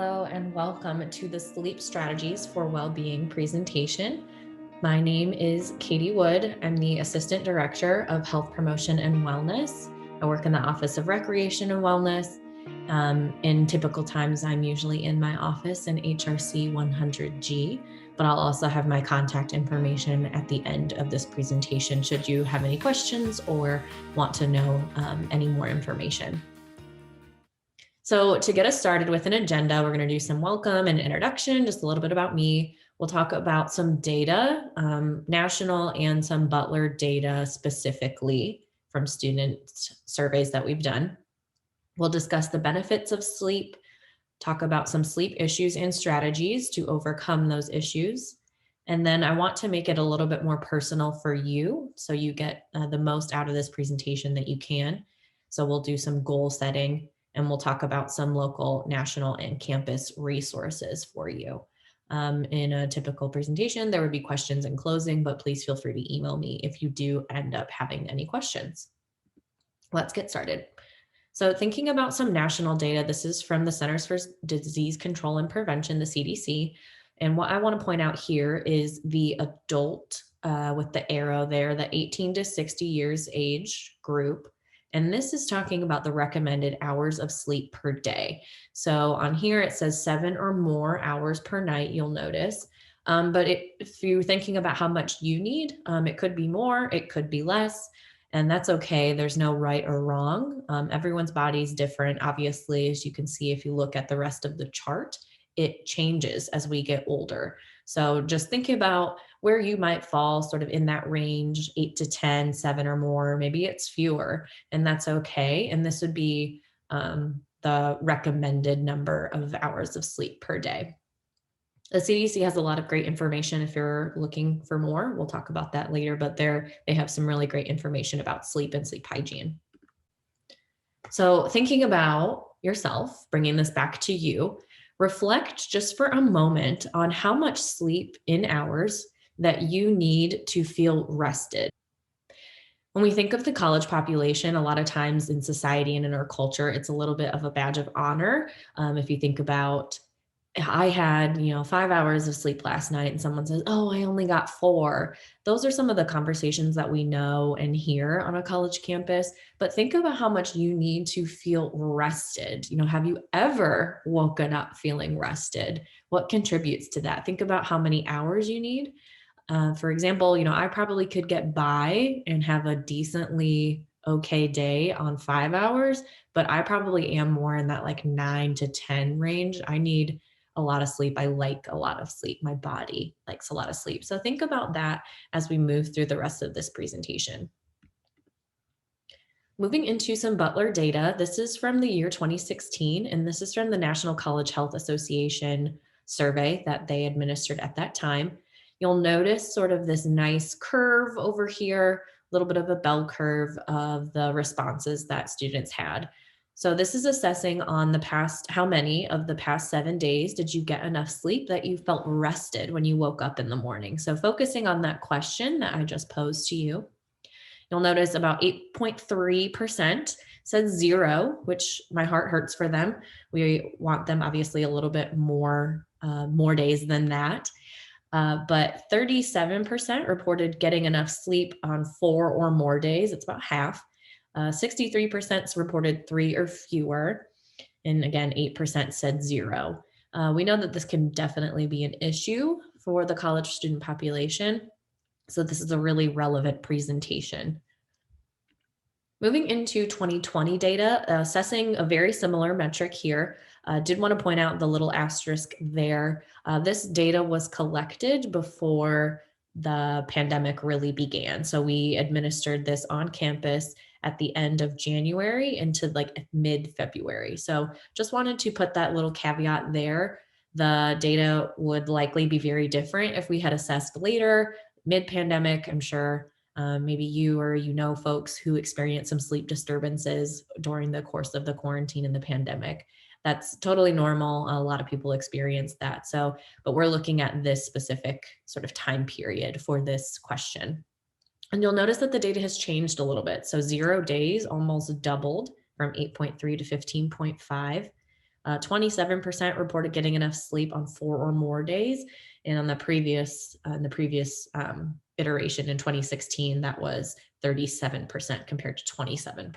Hello and welcome to the Sleep Strategies for Wellbeing presentation. My name is Katie Wood. I'm the Assistant Director of Health Promotion and Wellness. I work in the Office of Recreation and Wellness. In typical times, I'm usually in my office in HRC 100G, but I'll also have my contact information at the end of this presentation should you have any questions or want to know any more information. So to get us started with an agenda, we're going to do some welcome and introduction, just a little bit about me. We'll talk about some data, national and some Butler data specifically from student surveys that we've done. We'll discuss the benefits of sleep, talk about some sleep issues and strategies to overcome those issues. And then I want to make it a little bit more personal for you so you get the most out of this presentation that you can. So we'll do some goal setting and we'll talk about some local, national, and campus resources for you. In a typical presentation, there would be questions in closing, but please feel free to email me if you do end up having any questions. Let's get started. So thinking about some national data, this is from the Centers for Disease Control and Prevention, the CDC. And what I want to point out here is the adult with the arrow there, the 18 to 60 years age group. And this is talking about the recommended hours of sleep per day. So on here, it says 7 or more hours per night, you'll notice. But if you're thinking about how much you need, it could be more, it could be less. And that's okay. There's no right or wrong. Everyone's body is different. Obviously, as you can see, if you look at the rest of the chart, it changes as we get older. So just think about where you might fall sort of in that range, 8 to 10, 7 or more, maybe it's fewer, and that's okay. And this would be the recommended number of hours of sleep per day. The CDC has a lot of great information if you're looking for more. We'll talk about that later, but they have some really great information about sleep and sleep hygiene. So thinking about yourself, bringing this back to you, reflect just for a moment on how much sleep in hours that you need to feel rested. When we think of the college population, a lot of times in society and in our culture, it's a little bit of a badge of honor. If you think about, I had, 5 hours of sleep last night and someone says, oh, I only got 4. Those are some of the conversations that we know and hear on a college campus. But think about how much you need to feel rested. Have you ever woken up feeling rested? What contributes to that? Think about how many hours you need. For example, I probably could get by and have a decently okay day on 5 hours, but I probably am more in that like 9 to 10 range. I need a lot of sleep. I like a lot of sleep. My body likes a lot of sleep. So think about that as we move through the rest of this presentation. Moving into some Butler data, this is from the year 2016, and this is from the National College Health Association survey that they administered at that time. You'll notice sort of this nice curve over here, a little bit of a bell curve of the responses that students had. So this is assessing on the past, how many of the past 7 days did you get enough sleep that you felt rested when you woke up in the morning? So focusing on that question that I just posed to you. You'll notice about 8.3% said 0, which my heart hurts for them. We want them obviously a little bit more days than that. But 37% reported getting enough sleep on 4 or more days. It's about half. 63% reported 3 or fewer. And again, 8% said 0. We know that this can definitely be an issue for the college student population. So this is a really relevant presentation. Moving into 2020 data, assessing a very similar metric here. Did want to point out the little asterisk there. This data was collected before the pandemic really began. So we administered this on campus at the end of January into like mid-February. So just wanted to put that little caveat there. The data would likely be very different if we had assessed later, mid-pandemic. I'm sure maybe you or folks who experienced some sleep disturbances during the course of the quarantine and the pandemic. That's totally normal. A lot of people experience that. So, but we're looking at this specific sort of time period for this question. And you'll notice that the data has changed a little bit. So 0 days almost doubled from 8.3 to 15.5. 27% reported getting enough sleep on 4 or more days. And on the previous iteration in 2016, that was 37% compared to 27%.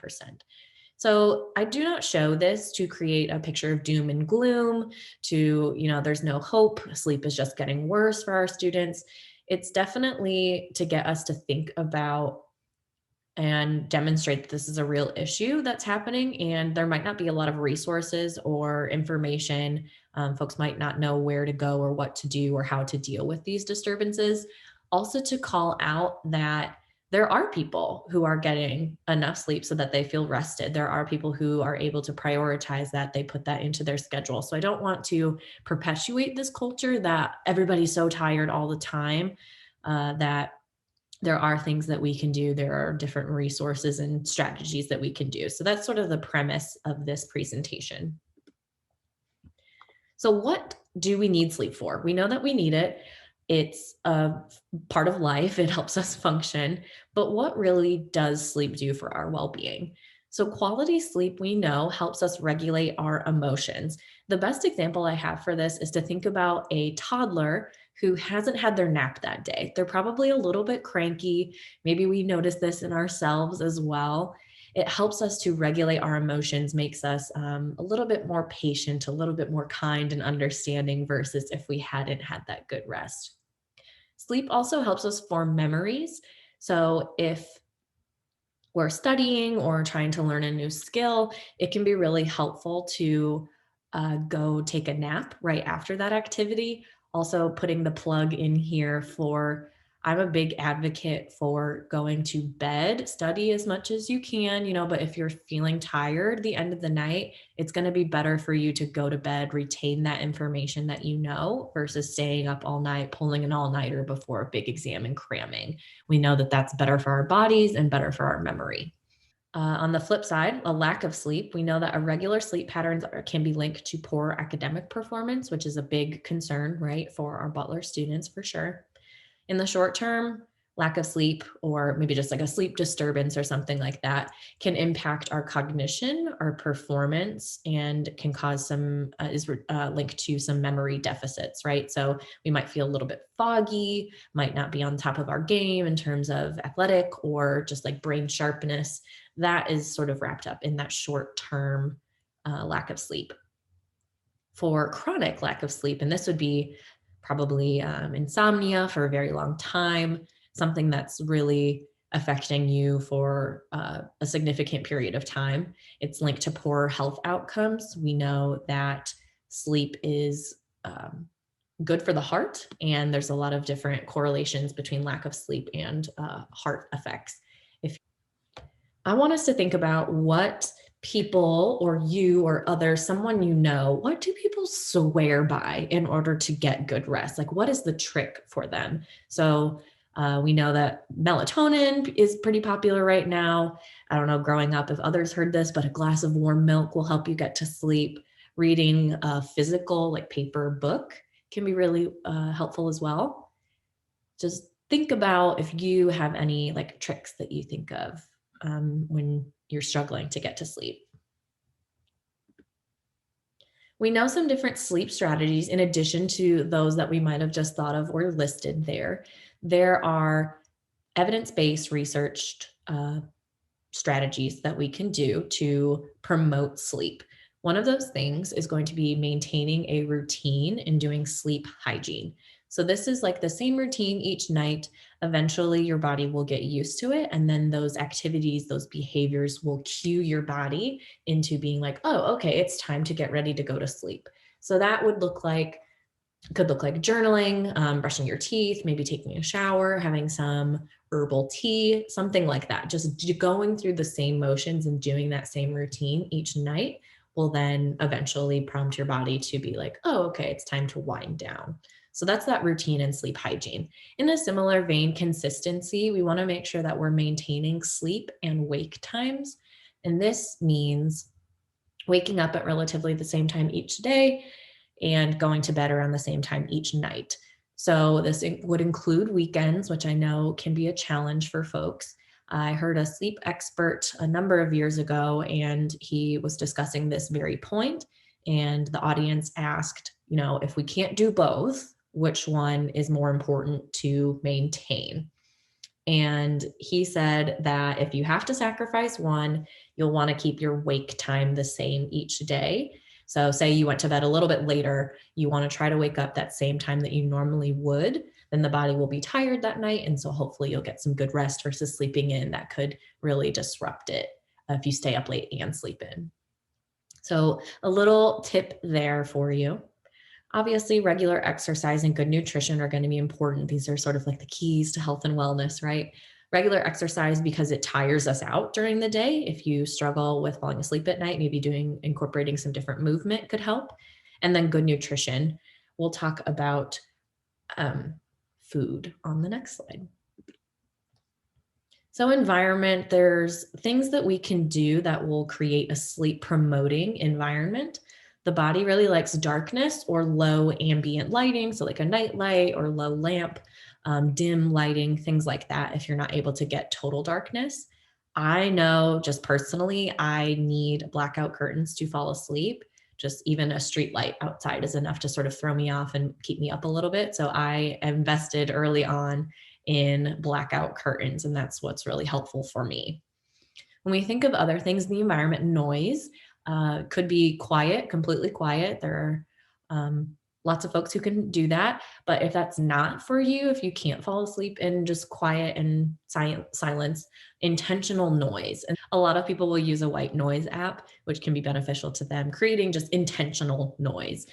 So I do not show this to create a picture of doom and gloom, there's no hope, sleep is just getting worse for our students. It's definitely to get us to think about and demonstrate that this is a real issue that's happening. And there might not be a lot of resources or information. Folks might not know where to go or what to do or how to deal with these disturbances. Also, to call out that there are people who are getting enough sleep so that they feel rested. There are people who are able to prioritize that, they put that into their schedule. So I don't want to perpetuate this culture that everybody's so tired all the time, that there are things that we can do. There are different resources and strategies that we can do. So that's sort of the premise of this presentation. So what do we need sleep for? We know that we need it. It's a part of life. It helps us function. But what really does sleep do for our well-being? So quality sleep, we know, helps us regulate our emotions. The best example I have for this is to think about a toddler who hasn't had their nap that day. They're probably a little bit cranky. Maybe we notice this in ourselves as well. It helps us to regulate our emotions, makes us a little bit more patient, a little bit more kind and understanding versus if we hadn't had that good rest. Sleep also helps us form memories. So if we're studying or trying to learn a new skill, it can be really helpful to go take a nap right after that activity. Also, putting the plug in here for I'm a big advocate for going to bed, study as much as you can, but if you're feeling tired the end of the night, it's going to be better for you to go to bed, retain that information that you know, versus staying up all night, pulling an all nighter before a big exam and cramming. We know that that's better for our bodies and better for our memory. On the flip side, a lack of sleep, we know that irregular sleep patterns can be linked to poor academic performance, which is a big concern, right, for our Butler students for sure. In the short term, lack of sleep or maybe just like a sleep disturbance or something like that can impact our cognition, our performance, and can cause is linked to some memory deficits, right? So we might feel a little bit foggy, might not be on top of our game in terms of athletic or just like brain sharpness. That is sort of wrapped up in that short term lack of sleep. For chronic lack of sleep, and this would be probably insomnia for a very long time, something that's really affecting you for a significant period of time. It's linked to poor health outcomes. We know that sleep is good for the heart, and there's a lot of different correlations between lack of sleep and heart effects. If I want us to think about what people or you or others, someone what do people swear by in order to get good rest? Like, what is the trick for them? So, we know that melatonin is pretty popular right now. I don't know, growing up, if others heard this, but a glass of warm milk will help you get to sleep. Reading a physical, like paper book, can be really helpful as well. Just think about if you have any like tricks that you think of when you're struggling to get to sleep. We know some different sleep strategies in addition to those that we might have just thought of or listed there. There are evidence based researched strategies that we can do to promote sleep. One of those things is going to be maintaining a routine and doing sleep hygiene. So, this is like the same routine each night. Eventually, your body will get used to it. And then those activities, those behaviors will cue your body into being like, oh, okay, it's time to get ready to go to sleep. So, that could look like journaling, brushing your teeth, maybe taking a shower, having some herbal tea, something like that. Just going through the same motions and doing that same routine each night will then eventually prompt your body to be like, oh, okay, it's time to wind down. So that's that routine and sleep hygiene. In a similar vein, consistency, we want to make sure that we're maintaining sleep and wake times. And this means waking up at relatively the same time each day and going to bed around the same time each night. So this would include weekends, which I know can be a challenge for folks. I heard a sleep expert a number of years ago, and he was discussing this very point. And the audience asked, if we can't do both, which one is more important to maintain? And he said that if you have to sacrifice one, you'll want to keep your wake time the same each day. So, say you went to bed a little bit later, you want to try to wake up that same time that you normally would, then the body will be tired that night. And so, hopefully, you'll get some good rest versus sleeping in that could really disrupt it if you stay up late and sleep in. So, a little tip there for you. Obviously, regular exercise and good nutrition are going to be important. These are sort of like the keys to health and wellness, right? Regular exercise because it tires us out during the day. If you struggle with falling asleep at night, maybe incorporating some different movement could help. And then good nutrition. We'll talk about food on the next slide. So, environment, there's things that we can do that will create a sleep promoting environment. The body really likes darkness or low ambient lighting, so like a night light or low lamp, dim lighting, things like that, if you're not able to get total darkness. I know just personally, I need blackout curtains to fall asleep. Just even a street light outside is enough to sort of throw me off and keep me up a little bit. So I invested early on in blackout curtains, and that's what's really helpful for me. When we think of other things in the environment, noise could be quiet, completely quiet. There are lots of folks who can do that. But if that's not for you, if you can't fall asleep in just quiet and silence, intentional noise. And a lot of people will use a white noise app, which can be beneficial to them, creating just intentional noise.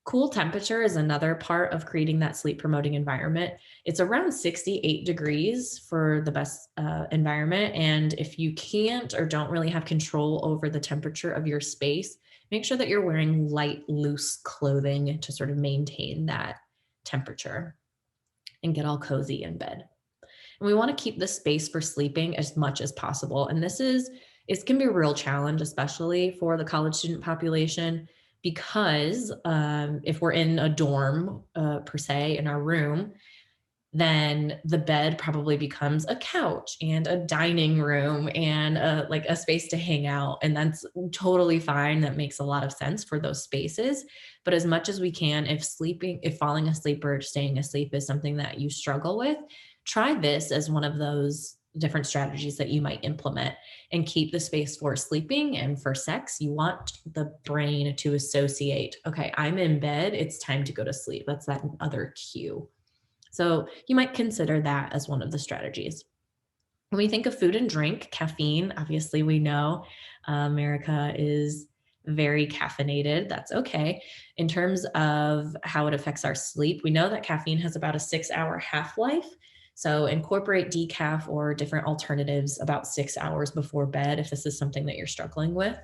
Cool temperature is another part of creating that sleep promoting environment. It's around 68 degrees for the best environment. And if you can't or don't really have control over the temperature of your space, make sure that you're wearing light, loose clothing to sort of maintain that temperature and get all cozy in bed. And we want to keep the space for sleeping as much as possible. And it can be a real challenge, especially for the college student population, because if we're in a dorm per se in our room, then the bed probably becomes a couch and a dining room and like a space to hang out. And that's totally fine. That makes a lot of sense for those spaces. But as much as we can, if falling asleep or staying asleep is something that you struggle with, try this as one of those different strategies that you might implement and keep the space for sleeping and for sex. You want the brain to associate, okay, I'm in bed, it's time to go to sleep. That's that other cue. So you might consider that as one of the strategies. When we think of food and drink, caffeine, obviously we know America is very caffeinated. That's okay. In terms of how it affects our sleep, we know that caffeine has about a 6-hour half-life. So incorporate decaf or different alternatives about 6 hours before bed if this is something that you're struggling with.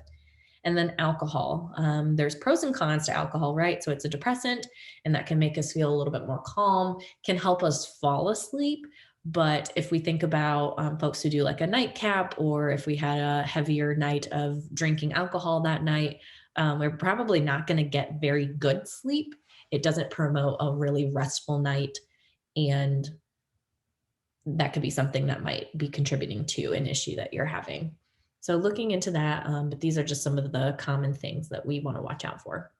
And then alcohol. There's pros and cons to alcohol, right? So it's a depressant, and that can make us feel a little bit more calm, can help us fall asleep. But if we think about folks who do like a nightcap, or if we had a heavier night of drinking alcohol that night, we're probably not going to get very good sleep. It doesn't promote a really restful night. And that could be something that might be contributing to an issue that you're having. So looking into that, but these are just some of the common things that we want to watch out for.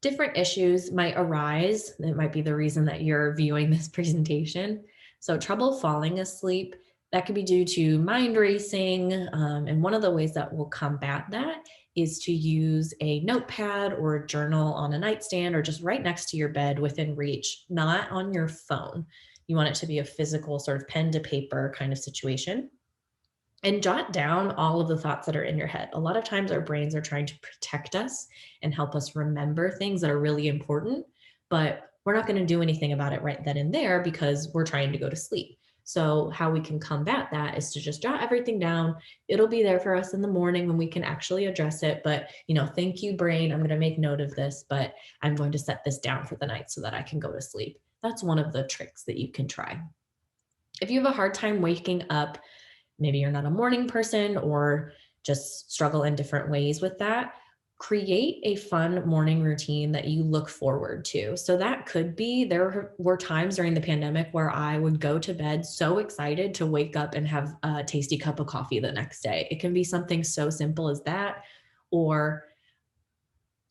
Different issues might arise. That might be the reason that you're viewing this presentation. So trouble falling asleep, that could be due to mind racing. And one of the ways that will combat that is to use a notepad or a journal on a nightstand or just right next to your bed within reach, not on your phone. You want it to be a physical sort of pen to paper kind of situation. And jot down all of the thoughts that are in your head. A lot of times our brains are trying to protect us and help us remember things that are really important, but we're not going to do anything about it right then and there because we're trying to go to sleep. So how we can combat that is to just jot everything down. It'll be there for us in the morning when we can actually address it. But, thank you, brain. I'm going to make note of this, but I'm going to set this down for the night so that I can go to sleep. That's one of the tricks that you can try. If you have a hard time waking up, maybe you're not a morning person or just struggle in different ways with that, create a fun morning routine that you look forward to. So that could be, there were times during the pandemic where I would go to bed so excited to wake up and have a tasty cup of coffee the next day. It can be something so simple as that, Or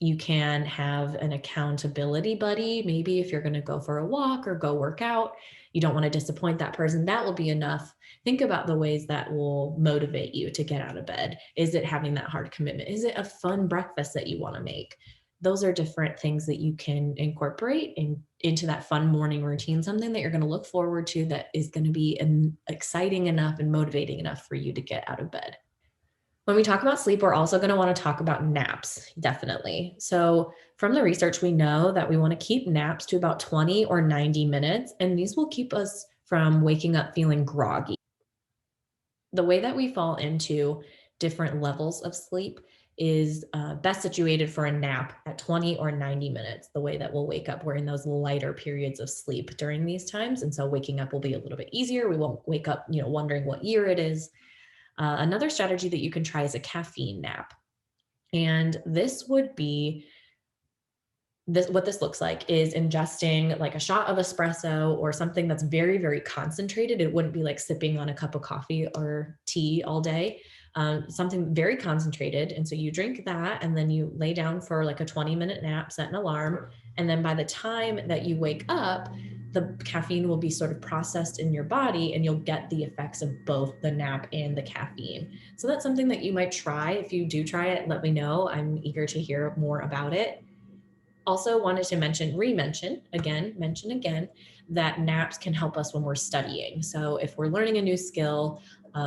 you can have an accountability buddy. Maybe if you're going to go for a walk or go work out, you don't want to disappoint that person. That will be enough. Think about the ways that will motivate you to get out of bed. Is it having that hard commitment? Is it a fun breakfast that you want to make? Those are different things that you can incorporate into that fun morning routine, something that you're going to look forward to that is going to be exciting enough and motivating enough for you to get out of bed. When we talk about sleep, we're also going to want to talk about naps, definitely. So, from the research, we know that we want to keep naps to about 20 or 90 minutes, and these will keep us from waking up feeling groggy. The way that we fall into different levels of sleep is best situated for a nap at 20 or 90 minutes, the way that we'll wake up. We're in those lighter periods of sleep during these times. And so waking up will be a little bit easier. We won't wake up, wondering what year it is. Another strategy that you can try is a caffeine nap. And this would be what this looks like is ingesting like a shot of espresso or something that's very, very concentrated. It wouldn't be like sipping on a cup of coffee or tea all day. Something very concentrated. And so you drink that and then you lay down for like a 20-minute nap, set an alarm. And then by the time that you wake up, the caffeine will be sort of processed in your body and you'll get the effects of both the nap and the caffeine. So that's something that you might try. If you do try it, let me know. I'm eager to hear more about it. Also wanted to mention again, that naps can help us when we're studying. So if we're learning a new skill,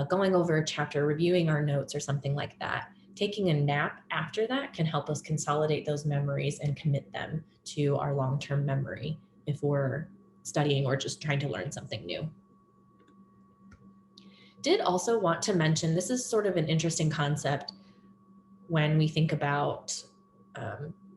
going over a chapter, reviewing our notes or something like that, taking a nap after that can help us consolidate those memories and commit them to our long-term memory if we're studying or just trying to learn something new. Did also want to mention, this is sort of an interesting concept when we think about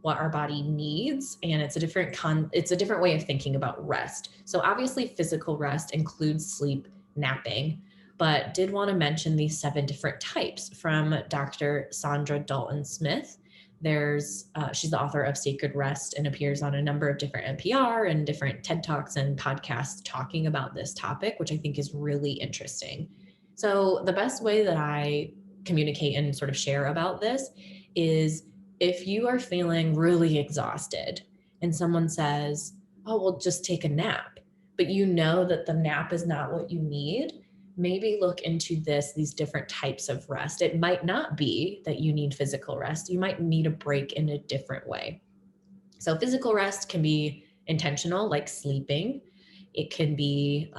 what our body needs, and it's a different way of thinking about rest. So obviously physical rest includes sleep, napping, but did want to mention these 7 different types from Dr. Sandra Dalton Smith. She's the author of Sacred Rest and appears on a number of different NPR and different TED Talks and podcasts talking about this topic, which I think is really interesting. So the best way that I communicate and sort of share about this is if you are feeling really exhausted and someone says, oh, well, just take a nap, but you know that the nap is not what you need, maybe look into these different types of rest. It might not be that you need physical rest. You might need a break in a different way. So physical rest can be intentional, like sleeping. It can be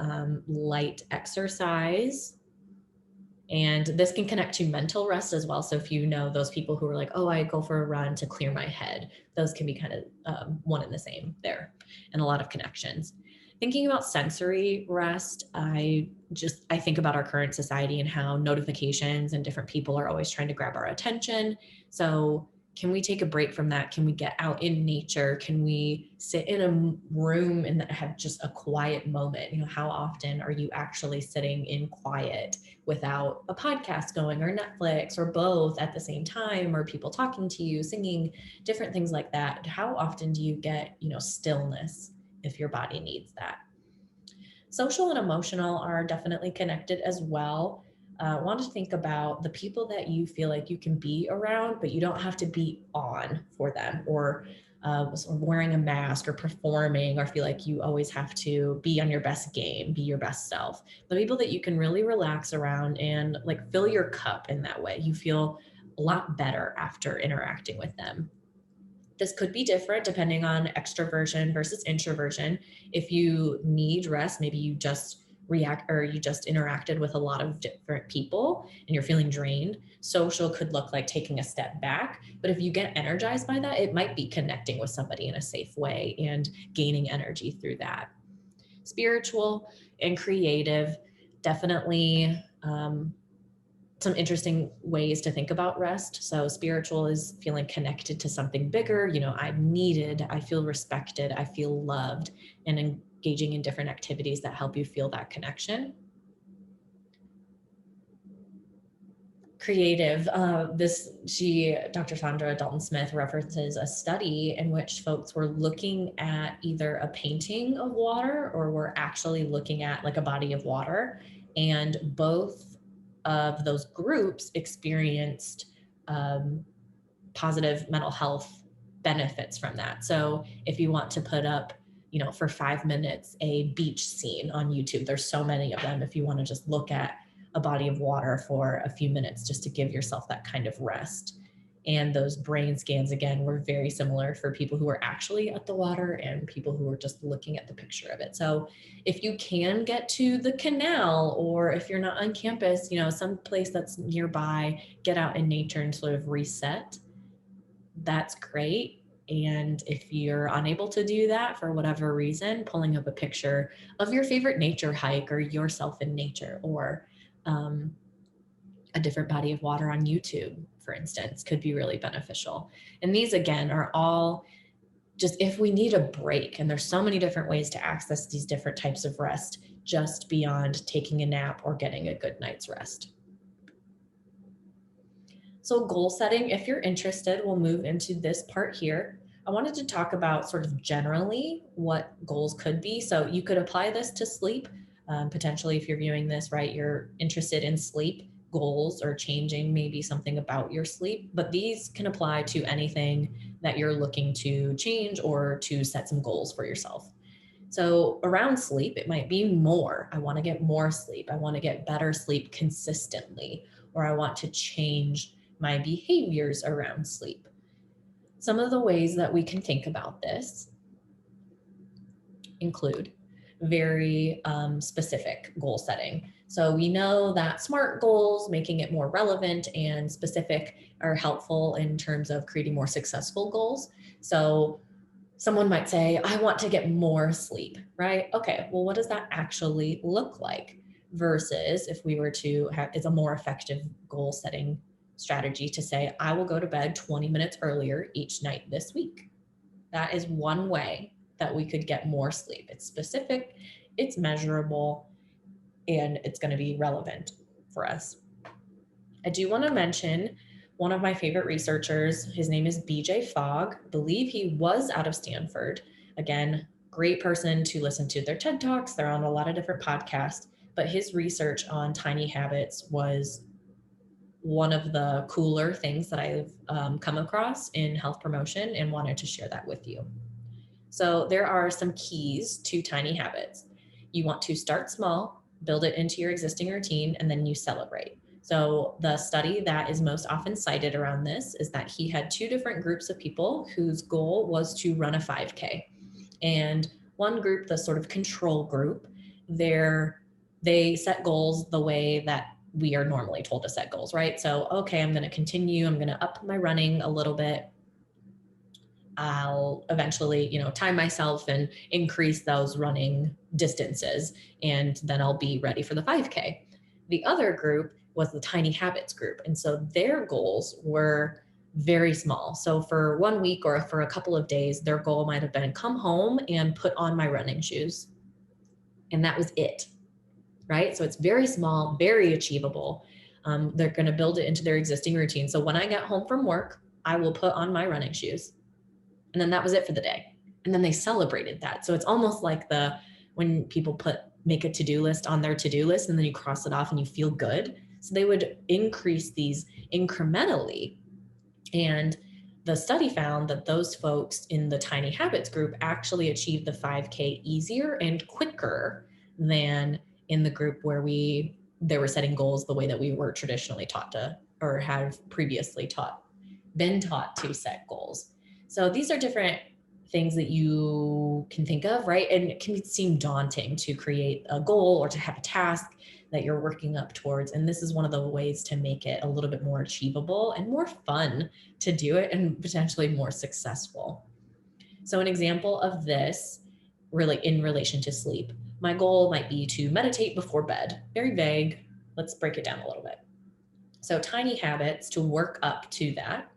light exercise. And this can connect to mental rest as well. So if you know those people who are like, oh, I go for a run to clear my head, those can be kind of one and the same there, and a lot of connections. Thinking about sensory rest, I think about our current society and how notifications and different people are always trying to grab our attention. So can we take a break from that? Can we get out in nature? Can we sit in a room and have just a quiet moment? How often are you actually sitting in quiet without a podcast going or Netflix or both at the same time, or people talking to you, singing, different things like that? How often do you get, stillness if your body needs that? Social and emotional are definitely connected as well. Want to think about the people that you feel like you can be around, but you don't have to be on for them, or wearing a mask or performing, or feel like you always have to be on your best game, be your best self. The people that you can really relax around and like fill your cup in that way. You feel a lot better after interacting with them. This could be different depending on extroversion versus introversion. If you need rest, maybe you just interacted with a lot of different people and you're feeling drained. Social could look like taking a step back. But if you get energized by that, it might be connecting with somebody in a safe way and gaining energy through that. Spiritual and creative, definitely some interesting ways to think about rest. So spiritual is feeling connected to something bigger. I'm needed, I feel respected, I feel loved, and engaging in different activities that help you feel that connection. Creative, Dr. Sandra Dalton Smith references a study in which folks were looking at either a painting of water or were actually looking at like a body of water. And both of those groups experienced positive mental health benefits from that. So if you want to put up, for 5 minutes, a beach scene on YouTube, there's so many of them. If you want to just look at a body of water for a few minutes, just to give yourself that kind of rest. And those brain scans, again, were very similar for people who were actually at the water and people who were just looking at the picture of it. So if you can get to the canal, or if you're not on campus, some place that's nearby, get out in nature and sort of reset, that's great. And if you're unable to do that for whatever reason, pulling up a picture of your favorite nature hike or yourself in nature, or a different body of water on YouTube, for instance, could be really beneficial. And these, again, are all just if we need a break. And there's so many different ways to access these different types of rest, just beyond taking a nap or getting a good night's rest. So goal setting, if you're interested, we'll move into this part here. I wanted to talk about sort of generally what goals could be. So you could apply this to sleep. Potentially, if you're viewing this, right, you're interested in sleep goals or changing maybe something about your sleep, but these can apply to anything that you're looking to change or to set some goals for yourself. So around sleep, it might be more. I want to get more sleep. I want to get better sleep consistently, or I want to change my behaviors around sleep. Some of the ways that we can think about this include very specific goal setting. So we know that SMART goals, making it more relevant and specific, are helpful in terms of creating more successful goals. So someone might say, I want to get more sleep, right? Okay, well, what does that actually look like? Versus if we were to have, it's a more effective goal setting strategy to say, I will go to bed 20 minutes earlier each night this week. That is one way that we could get more sleep. It's specific, it's measurable, and it's going to be relevant for us. I do want to mention one of my favorite researchers. His name is BJ Fogg. I believe he was out of Stanford. Again, great person to listen to their TED Talks. They're on a lot of different podcasts, but his research on tiny habits was one of the cooler things that I've come across in health promotion, and wanted to share that with you. So there are some keys to tiny habits. You want to start small, build it into your existing routine, and then you celebrate. So the study that is most often cited around this is that he had two different groups of people whose goal was to run a 5K. And one group, the sort of control group, they set goals the way that we are normally told to set goals, right? So, okay, I'm going to continue. I'm going to up my running a little bit. I'll eventually, time myself and increase those running distances, and then I'll be ready for the 5K. The other group was the tiny habits group. And so their goals were very small. So for 1 week or for a couple of days, their goal might have been come home and put on my running shoes. And that was it, right? So it's very small, very achievable. They're going to build it into their existing routine. So when I get home from work, I will put on my running shoes. And then that was it for the day. And then they celebrated that. So it's almost like when people make a to-do list on their to-do list, and then you cross it off and you feel good. So they would increase these incrementally. And the study found that those folks in the tiny habits group actually achieved the 5K easier and quicker than in the group where they were setting goals the way that we were traditionally taught to, or have previously been taught to set goals. So these are different things that you can think of, right? And it can seem daunting to create a goal or to have a task that you're working up towards. And this is one of the ways to make it a little bit more achievable and more fun to do it, and potentially more successful. So an example of this, really in relation to sleep, my goal might be to meditate before bed. Very vague. Let's break it down a little bit. So tiny habits to work up to that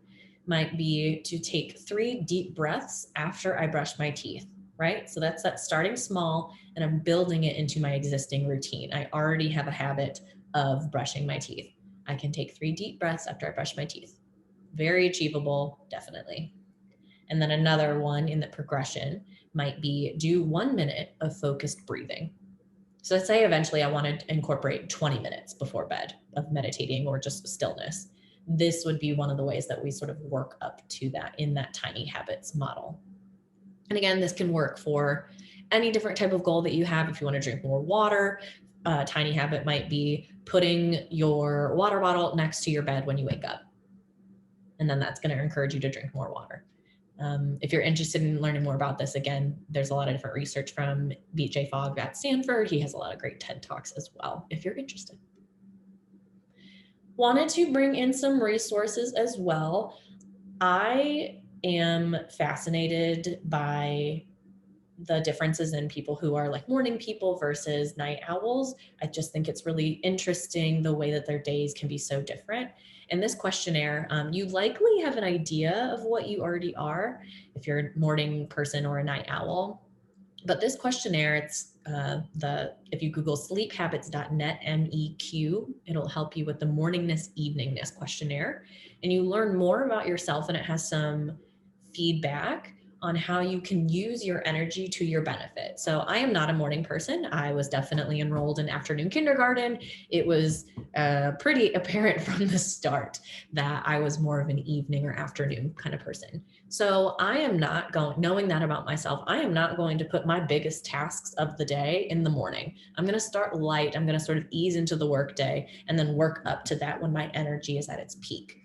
might be to take 3 deep breaths after I brush my teeth, right? So that's that starting small, and I'm building it into my existing routine. I already have a habit of brushing my teeth. I can take 3 deep breaths after I brush my teeth. Very achievable, definitely. And then another one in the progression might be do 1 minute of focused breathing. So let's say eventually I want to incorporate 20 minutes before bed of meditating or just stillness. this would be one of the ways that we sort of work up to that in that tiny habits model. And again, this can work for any different type of goal that you have. If you want to drink more water, a tiny habit might be putting your water bottle next to your bed when you wake up. And then that's going to encourage you to drink more water. If you're interested in learning more about this, again, there's a lot of different research from BJ Fogg at Stanford. He has a lot of great TED Talks as well, if you're interested. Wanted to bring in some resources as well. I am fascinated by the differences in people who are like morning people versus night owls. I just think it's really interesting the way that their days can be so different. In this questionnaire, you likely have an idea of what you already are if you're a morning person or a night owl. But this questionnaire, it's if you Google sleephabits.net MEQ, it'll help you with the morningness eveningness questionnaire, and you learn more about yourself, and it has some feedback on how you can use your energy to your benefit. So I am not a morning person. I was definitely enrolled in afternoon kindergarten. It was pretty apparent from the start that I was more of an evening or afternoon kind of person. So I am not going, knowing that about myself, I am not going to put my biggest tasks of the day in the morning. I'm going to start light. I'm going to sort of ease into the work day and then work up to that when my energy is at its peak.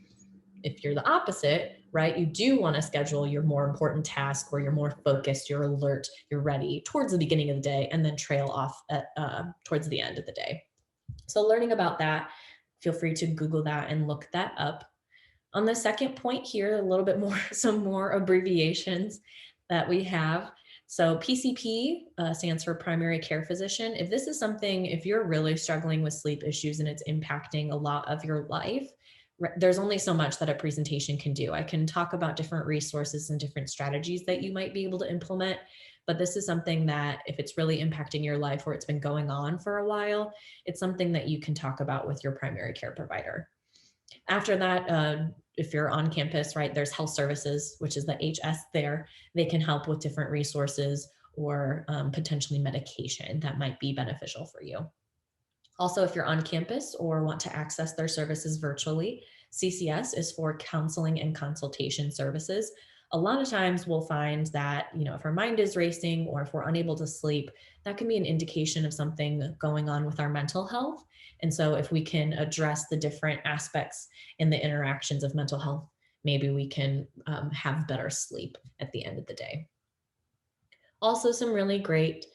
If you're the opposite, right, you do want to schedule your more important task where you're more focused, you're alert, you're ready towards the beginning of the day, and then trail off towards the end of the day. So learning about that, feel free to Google that and look that up. On the second point here, a little bit more, some more abbreviations that we have. So PCP stands for primary care physician. If this is something, if you're really struggling with sleep issues and it's impacting a lot of your life, there's only so much that a presentation can do. I can talk about different resources and different strategies that you might be able to implement, but this is something that if it's really impacting your life or it's been going on for a while, it's something that you can talk about with your primary care provider. After that, if you're on campus, right, there's health services, which is the HS there. They can help with different resources or potentially medication that might be beneficial for you. Also, if you're on campus or want to access their services virtually, CCS is for counseling and consultation services. A lot of times we'll find that, if our mind is racing or if we're unable to sleep, that can be an indication of something going on with our mental health. And so if we can address the different aspects in the interactions of mental health, maybe we can have better sleep at the end of the day. Also, some really great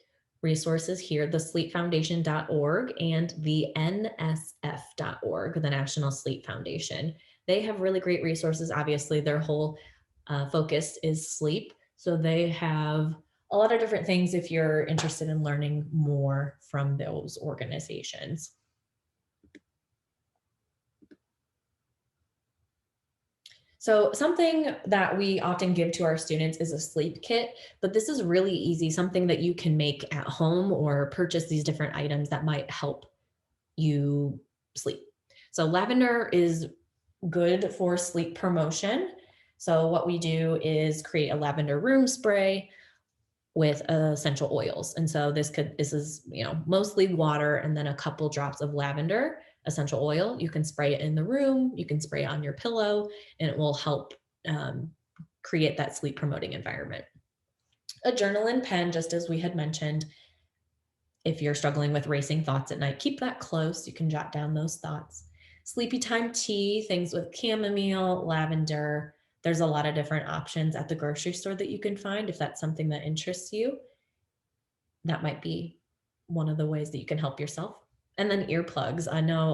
resources here, the sleepfoundation.org and the nsf.org, the National Sleep Foundation. They have really great resources. Obviously, their whole focus is sleep. So they have a lot of different things if you're interested in learning more from those organizations. So something that we often give to our students is a sleep kit, but this is really easy, something that you can make at home or purchase these different items that might help you sleep. So lavender is good for sleep promotion. So what we do is create a lavender room spray with essential oils. And so this is, mostly water and then a couple drops of lavender essential oil. You can spray it in the room, you can spray it on your pillow, and it will help create that sleep promoting environment. A journal and pen, just as we had mentioned, if you're struggling with racing thoughts at night, keep that close. You can jot down those thoughts. Sleepy time tea, things with chamomile, lavender. There's a lot of different options at the grocery store that you can find if that's something that interests you. That might be one of the ways that you can help yourself. And then earplugs. I know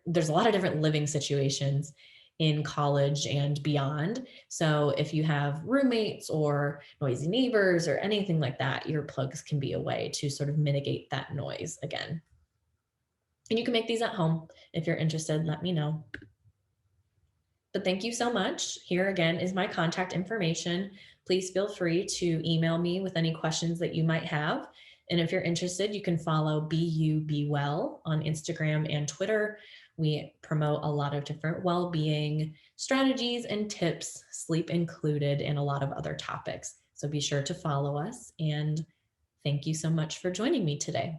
there's a lot of different living situations in college and beyond. So if you have roommates or noisy neighbors or anything like that, earplugs can be a way to sort of mitigate that noise again. And you can make these at home. If you're interested, let me know. But thank you so much. Here again is my contact information. Please feel free to email me with any questions that you might have. And if you're interested, you can follow Be Well on Instagram and Twitter. We promote a lot of different well-being strategies and tips, sleep included, and a lot of other topics. So be sure to follow us. And thank you so much for joining me today.